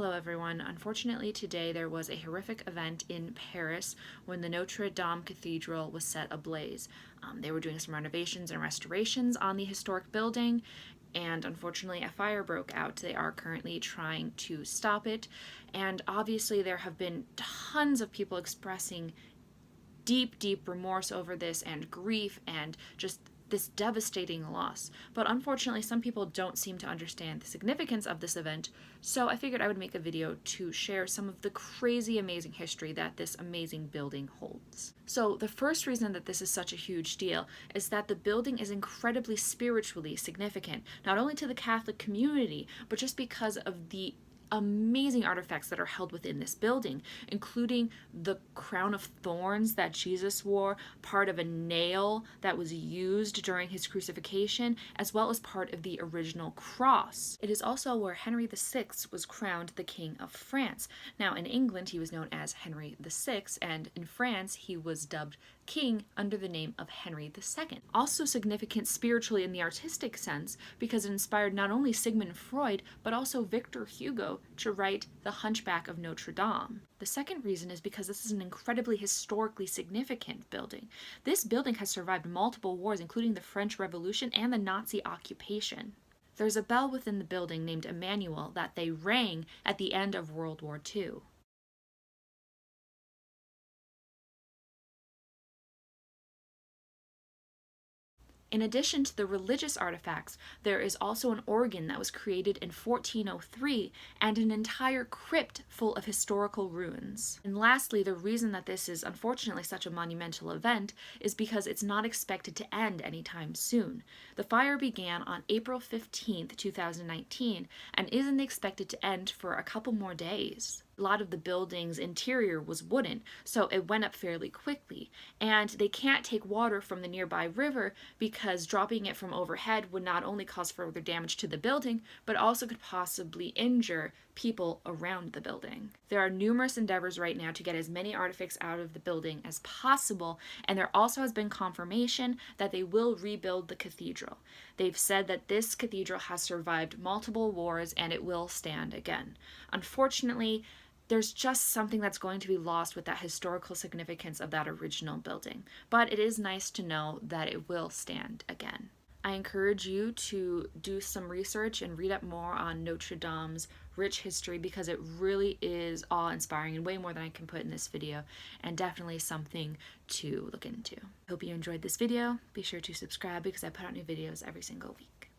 Hello everyone. Unfortunately today there was a horrific event in Paris when the Notre Dame Cathedral was set ablaze. They were doing some renovations and restorations on the historic building, and unfortunately a fire broke out. They are currently trying to stop it, and obviously there have been tons of people expressing deep remorse over this and grief and just this devastating loss. But unfortunately, some people don't seem to understand the significance of this event, so I figured I would make a video to share some of the crazy, amazing history that this amazing building holds. So the first reason that this is such a huge deal is that the building is incredibly spiritually significant, not only to the Catholic community, but just because of the amazing artifacts that are held within this building, including the crown of thorns that Jesus wore, part of a nail that was used during his crucifixion, as well as part of the original cross. It is also where Henry VI was crowned the King of France. Now, in England, he was known as Henry VI, and in France, he was dubbed king under the name of Henry II. Also significant spiritually in the artistic sense because it inspired not only Sigmund Freud, but also Victor Hugo to write The Hunchback of Notre Dame. The second reason is because this is an incredibly historically significant building. This building has survived multiple wars, including the French Revolution and the Nazi occupation. There's a bell within the building named Emmanuel that they rang at the end of World War II. In addition to the religious artifacts, there is also an organ that was created in 1403 and an entire crypt full of historical ruins. And lastly, the reason that this is unfortunately such a monumental event is because it's not expected to end anytime soon. The fire began on April 15th, 2019 and isn't expected to end for a couple more days. A lot of the building's interior was wooden, so it went up fairly quickly, and they can't take water from the nearby river because dropping it from overhead would not only cause further damage to the building, but also could possibly injure people around the building. There are numerous endeavors right now to get as many artifacts out of the building as possible, and there also has been confirmation that they will rebuild the cathedral. They've said that this cathedral has survived multiple wars and it will stand again. Unfortunately, there's just something that's going to be lost with that historical significance of that original building. But it is nice to know that it will stand again. I encourage you to do some research and read up more on Notre Dame's rich history because it really is awe-inspiring and way more than I can put in this video, and definitely something to look into. Hope you enjoyed this video. Be sure to subscribe because I put out new videos every single week.